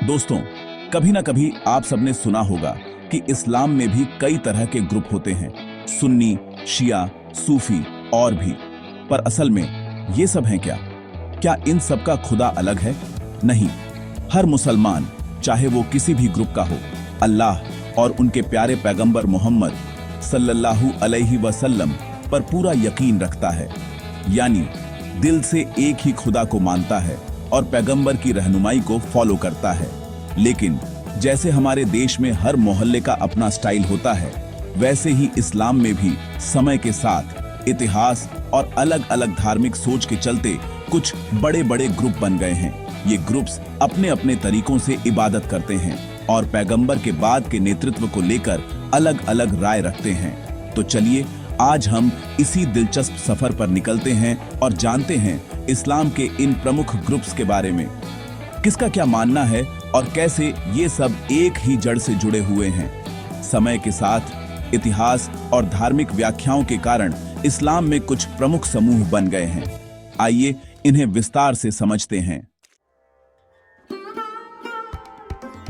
दोस्तों, कभी ना कभी आप सबने सुना होगा कि इस्लाम में भी कई तरह के ग्रुप होते हैं, सुन्नी, शिया, सूफी और भी। पर असल में ये सब हैं क्या? क्या इन सब का खुदा अलग है? नहीं। हर मुसलमान, चाहे वो किसी भी ग्रुप का हो, अल्लाह और उनके प्यारे पैगंबर मोहम्मद सल्लल्लाहु अलैहि वसल्लम पर पूरा यकीन रखता है। यानी दिल से एक ही खुदा को मानता है और पैगंबर की रहनुमाई को फॉलो करता है। लेकिन जैसे हमारे देश में हर मोहल्ले का अपना स्टाइल होता है, वैसे ही इस्लाम में भी समय के साथ इतिहास और अलग अलग धार्मिक सोच के चलते कुछ बड़े बड़े ग्रुप बन गए हैं। ये ग्रुप्स अपने अपने तरीकों से इबादत करते हैं और पैगंबर के बाद के नेतृत्व को लेकर अलग अलग राय रखते हैं। तो चलिए आज हम इसी दिलचस्प सफर पर निकलते हैं और जानते हैं इस्लाम के इन प्रमुख ग्रुप्स के बारे में। किसका क्या मानना है और कैसे ये सब एक ही जड़ से जुड़े हुए हैं। समय के साथ इतिहास और धार्मिक व्याख्याओं के कारण इस्लाम में कुछ प्रमुख समूह बन गए हैं। आइए इन्हें विस्तार से समझते हैं।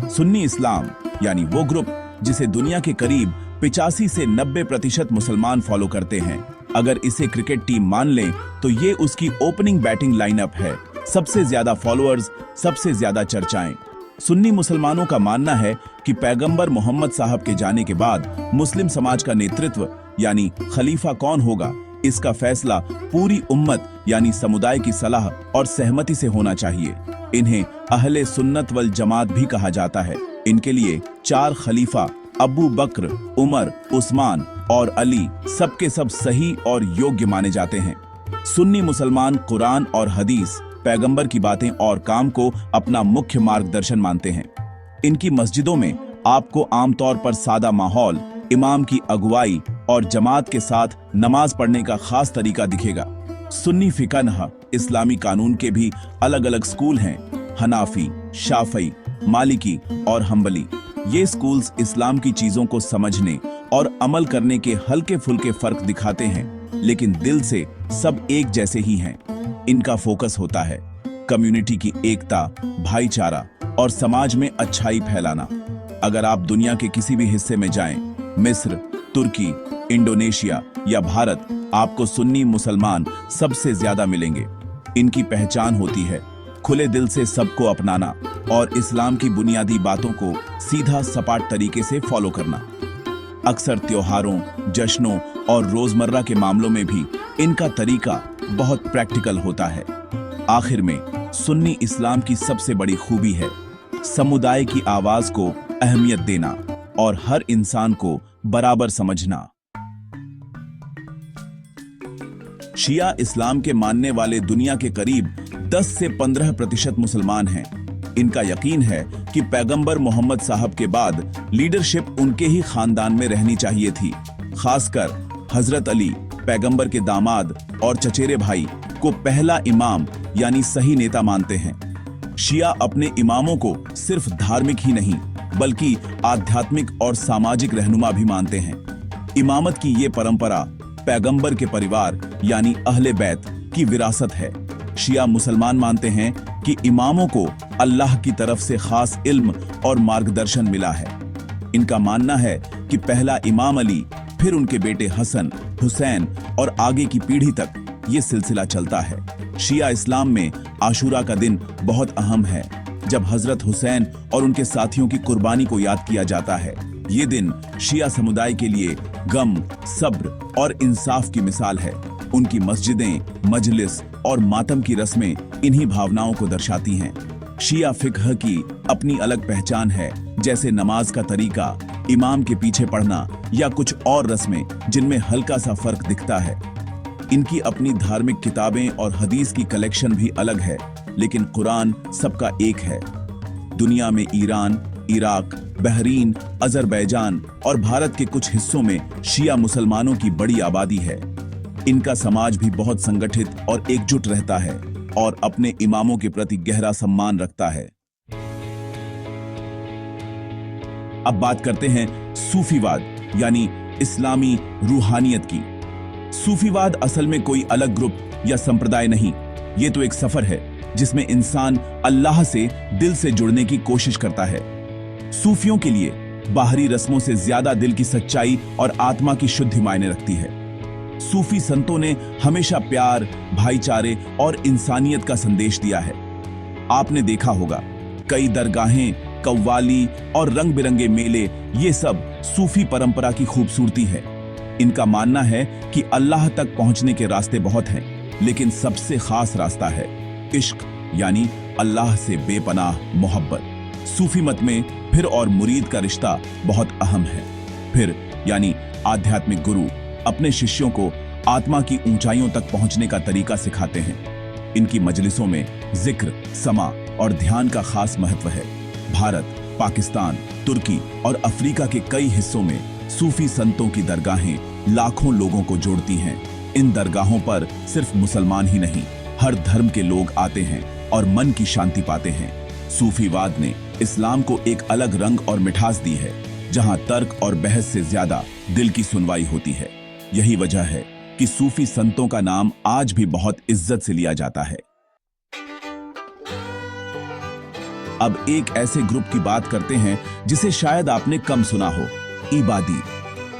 सुन्नी इस्लाम यानी वो ग्रुप जिसे दुनिया के करीब 85 से 90% मुसलमान फॉलो करते हैं। अगर इसे क्रिकेट टीम मान लें तो ये उसकी ओपनिंग बैटिंग लाइनअप है। सबसे ज्यादा फॉलोअर्स, सबसे ज्यादा चर्चाएं। सुन्नी मुसलमानों का मानना है कि पैगंबर मोहम्मद साहब के जाने के बाद मुस्लिम समाज का नेतृत्व यानी खलीफा कौन होगा, इसका फैसला पूरी उम्मत यानी समुदाय की सलाह और सहमति से होना चाहिए। इन्हें अहले सुन्नत वल जमात भी कहा जाता है। इनके लिए 4 खलीफा अबू बकर, उमर, उस्मान और अली सबके सब सही और योग्य माने जाते हैं। सुन्नी मुसलमान कुरान और हदीस, पैगंबर की बातें और काम को अपना मुख्य मार्गदर्शन मानते हैं। इनकी मस्जिदों में आपको आमतौर पर सादा माहौल, इमाम की अगुवाई और जमात के साथ नमाज पढ़ने का खास तरीका दिखेगा। सुन्नी फिक़ह, इस्लामी कानून के भी अलग अलग स्कूल हैं, हनाफी, शाफई, मालिकी और हम्बली। ये स्कूल्स इस्लाम की चीजों को समझने और अमल करने के हल्के फुल्के फर्क दिखाते हैं, लेकिन दिल से सब एक जैसे ही हैं। इनका फोकस होता है कम्युनिटी की एकता, भाईचारा और समाज में अच्छाई फैलाना। अगर आप दुनिया के किसी भी हिस्से में जाएं, मिस्र, तुर्की, इंडोनेशिया या भारत, आपको सुन्नी मुसलमान सबसे ज्यादा मिलेंगे। इनकी पहचान होती है खुले दिल से सबको अपनाना और इस्लाम की बुनियादी बातों को सीधा सपाट तरीके से फॉलो करना। अक्सर त्योहारों, जश्नों और रोजमर्रा के मामलों में भी इनका तरीका बहुत प्रैक्टिकल होता है। आखिर में सुन्नी इस्लाम की सबसे बड़ी खूबी है समुदाय की आवाज को अहमियत देना और हर इंसान को बराबर समझना। शिया इस्लाम के मानने वाले दुनिया के करीब 10 से 15% मुसलमान हैं। इनका यकीन है कि पैगंबर मोहम्मद साहब के बाद लीडरशिप उनके ही खानदान में रहनी चाहिए थी। खासकर हजरत अली, पैगंबर के दामाद और चचेरे भाई, को पहला इमाम यानी सही नेता मानते हैं। शिया अपने इमामों को सिर्फ धार्मिक ही नहीं बल्कि आध्यात्मिक और सामाजिक रहनुमा भी मानते हैं। इमामत की ये परंपरा पैगंबर के परिवार यानी अहले बैत की विरासत है। शिया मुसलमान मानते हैं कि इमामों को अल्लाह की तरफ से खास इल्म और मार्गदर्शन मिला है। इनका मानना है कि पहला इमाम अली, फिर उनके बेटे हसन, हुसैन और आगे की पीढ़ी तक ये सिलसिला चलता है। शिया इस्लाम में आशूरा का दिन बहुत अहम है, जब हजरत हुसैन और उनके साथियों की कुर्बानी को याद किया जाता है। ये दिन शिया समुदाय के लिए गम, सब्र और इंसाफ की मिसाल है। उनकी मस्जिदें, मजलिस और मातम की रस्में इन्हीं भावनाओं को दर्शाती हैं। शिया फिक्ह की अपनी अलग पहचान है, जैसे नमाज का तरीका, इमाम के पीछे पढ़ना या कुछ और रस्में जिनमें हल्का सा फर्क दिखता है। इनकी अपनी धार्मिक किताबें और हदीस की कलेक्शन भी अलग है, लेकिन कुरान सबका एक है। दुनिया में ईरान, इराक, बहरीन, अजरबैजान और भारत के कुछ हिस्सों में शिया मुसलमानों की बड़ी आबादी है। इनका समाज भी बहुत संगठित और एकजुट रहता है और अपने इमामों के प्रति गहरा सम्मान रखता है। अब बात करते हैं सूफीवाद यानी इस्लामी रूहानियत की। सूफीवाद असल में कोई अलग ग्रुप या संप्रदाय नहीं, ये तो एक सफर है जिसमें इंसान अल्लाह से दिल से जुड़ने की कोशिश करता है। सूफियों के लिए बाहरी रस्मों से ज्यादा दिल की सच्चाई और आत्मा की शुद्धि मायने रखती है। सूफी संतों ने हमेशा प्यार, भाईचारे और इंसानियत का संदेश दिया है। आपने देखा होगा कई दरगाहें, कव्वाली और रंग बिरंगे मेले, ये सब सूफी परंपरा की खूबसूरती है। इनका मानना है कि अल्लाह तक पहुंचने के रास्ते बहुत हैं, लेकिन सबसे खास रास्ता है इश्क, यानी अल्लाह से बेपनाह मोहब्बत। सूफी मत में फिर और मुरीद का रिश्ता बहुत अहम है। फिर यानी आध्यात्मिक गुरु अपने शिष्यों को आत्मा की ऊंचाइयों तक पहुंचने का तरीका सिखाते हैं। इनकी मजलिसों में जिक्र, समा और ध्यान का खास महत्व है। भारत, पाकिस्तान, तुर्की और अफ्रीका के कई हिस्सों में सूफी संतों की दरगाहें लाखों लोगों को जोड़ती हैं। इन दरगाहों पर सिर्फ मुसलमान ही नहीं, हर धर्म के लोग आते हैं और मन की शांति पाते हैं। सूफीवाद ने इस्लाम को एक अलग रंग और मिठास दी है, जहां तर्क और बहस से ज्यादा दिल की सुनवाई होती है। यही वजह है कि सूफी संतों का नाम आज भी बहुत इज्जत से लिया जाता है। अब एक ऐसे ग्रुप की बात करते हैं जिसे शायद आपने कम सुना हो, इबादी।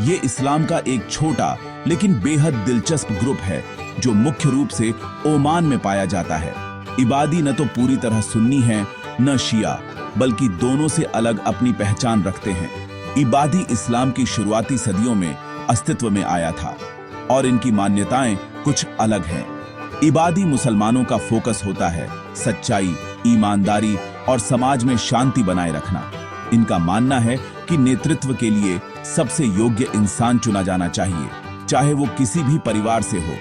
ये इस्लाम का एक छोटा लेकिन बेहद दिलचस्प ग्रुप है जो मुख्य रूप से ओमान में पाया जाता है। इबादी न तो पूरी तरह सुन्नी है न शिया, बल्कि दोनों से अलग अपनी पहचान रखते हैं। इबादी इस्लाम की शुरुआती सदियों में अस्तित्व में आया था और इनकी मान्यताएं कुछ अलग हैं। इबादी मुसलमानों का फोकस होता है सच्चाई, ईमानदारी और समाज में शांति बनाए रखना। इनका मानना है कि नेतृत्व के लिए सबसे योग्य इंसान चुना जाना चाहिए, चाहे वो किसी भी परिवार से हो।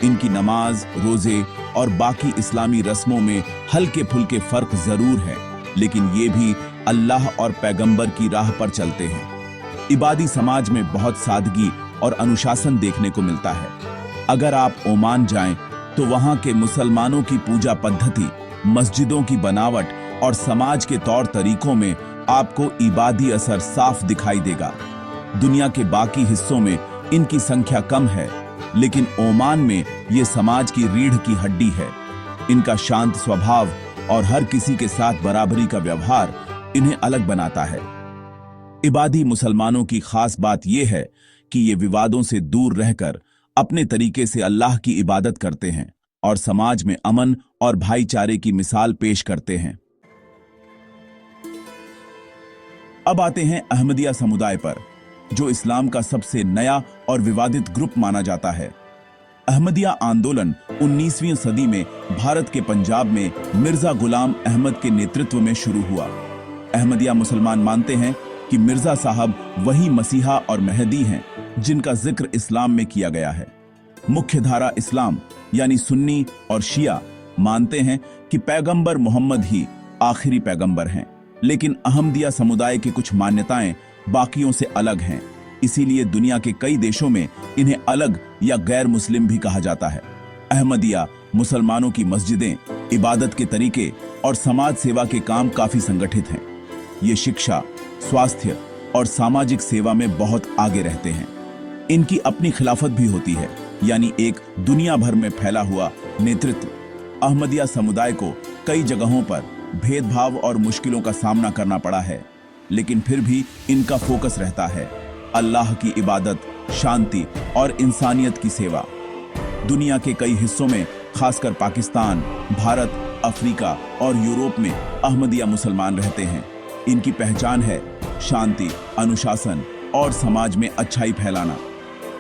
इनकी नमाज, रोजे और बाकी इस्लामी रस्मों में हल्के फुल्के फर्क जरूर है, लेकिन ये भी अल्लाह और पैगंबर की राह पर चलते हैं। इबादी समाज में बहुत सादगी और अनुशासन देखने को मिलता है। अगर आप ओमान जाएं तो वहां के मुसलमानों की पूजा पद्धति, मस्जिदों की बनावट और समाज के तौर तरीकों में आपको इबादी असर साफ दिखाई देगा। दुनिया के बाकी हिस्सों में इनकी संख्या कम है, लेकिन ओमान में ये समाज की रीढ़ की हड्डी है। इनका शांत स्वभाव और हर किसी के साथ बराबरी का व्यवहार इन्हें अलग बनाता है। इबादी मुसलमानों की खास बात यह है कि ये विवादों से दूर रहकर अपने तरीके से अल्लाह की इबादत करते हैं और समाज में अमन और भाईचारे की मिसाल पेश करते हैं। अब आते हैं अहमदिया समुदाय पर, जो इस्लाम का सबसे नया और विवादित ग्रुप माना जाता है। अहमदिया आंदोलन 19वीं सदी में भारत के पंजाब में मिर्जा गुलाम अहमद के नेतृत्व में शुरू हुआ। अहमदिया मुसलमान मानते हैं कि मिर्जा साहब वही मसीहा और महदी हैं जिनका जिक्र इस्लाम में किया गया है। मुख्य धारा इस्लाम यानी सुन्नी और शिया मानते हैं कि पैगंबर मोहम्मद ही आखिरी पैगंबर हैं, लेकिन अहमदिया समुदाय की कुछ मान्यताएं बाकियों से अलग हैं। इसीलिए दुनिया के कई देशों में इन्हें अलग या गैर मुस्लिम भी कहा जाता है। अहमदिया मुसलमानों की मस्जिदें, इबादत के तरीके और समाज सेवा के काम काफी संगठित हैं। ये शिक्षा, स्वास्थ्य और सामाजिक सेवा में बहुत आगे रहते हैं। इनकी अपनी खिलाफत भी होती है, यानी एक दुनिया भर में फैला हुआ नेतृत्व। अहमदिया समुदाय को कई जगहों पर भेदभाव और मुश्किलों का सामना करना पड़ा है, लेकिन फिर भी इनका फोकस रहता है अल्लाह की इबादत, शांति और इंसानियत की सेवा। दुनिया के कई हिस्सों में, खासकर पाकिस्तान, भारत, अफ्रीका और यूरोप में अहमदिया मुसलमान रहते हैं। इनकी पहचान है शांति, अनुशासन और समाज में अच्छाई फैलाना।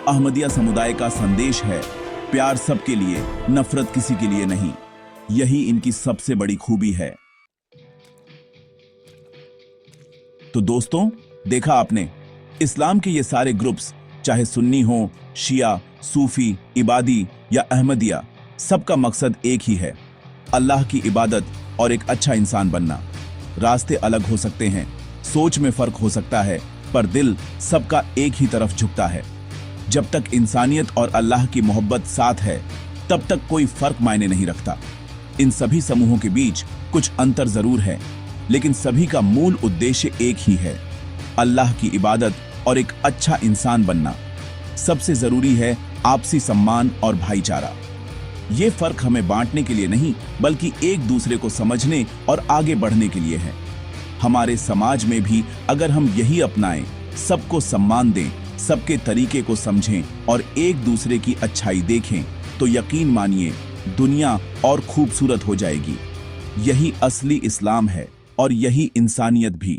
अहमदिया समुदाय का संदेश है प्यार सबके लिए, नफरत किसी के लिए नहीं। यही इनकी सबसे बड़ी खूबी है। तो दोस्तों, देखा आपने, इस्लाम के ये सारे ग्रुप्स, चाहे सुन्नी हो, शिया, सूफी, इबादी या अहमदिया, सबका मकसद एक ही है, अल्लाह की इबादत और एक अच्छा इंसान बनना। रास्ते अलग हो सकते हैं, सोच में फर्क हो सकता है, पर दिल सबका एक ही तरफ झुकता है। जब तक इंसानियत और अल्लाह की मोहब्बत साथ है, तब तक कोई फर्क मायने नहीं रखता। इन सभी समूहों के बीच कुछ अंतर जरूर है, लेकिन सभी का मूल उद्देश्य एक ही है, अल्लाह की इबादत और एक अच्छा इंसान बनना। सबसे जरूरी है आपसी सम्मान और भाईचारा। ये फर्क हमें बांटने के लिए नहीं, बल्कि एक दूसरे को समझने और आगे बढ़ने के लिए है। हमारे समाज में भी अगर हम यही अपनाएं, सबको सम्मान दें, सबके तरीके को समझें और एक दूसरे की अच्छाई देखें, तो यकीन मानिए दुनिया और खूबसूरत हो जाएगी। यही असली इस्लाम है और यही इंसानियत भी।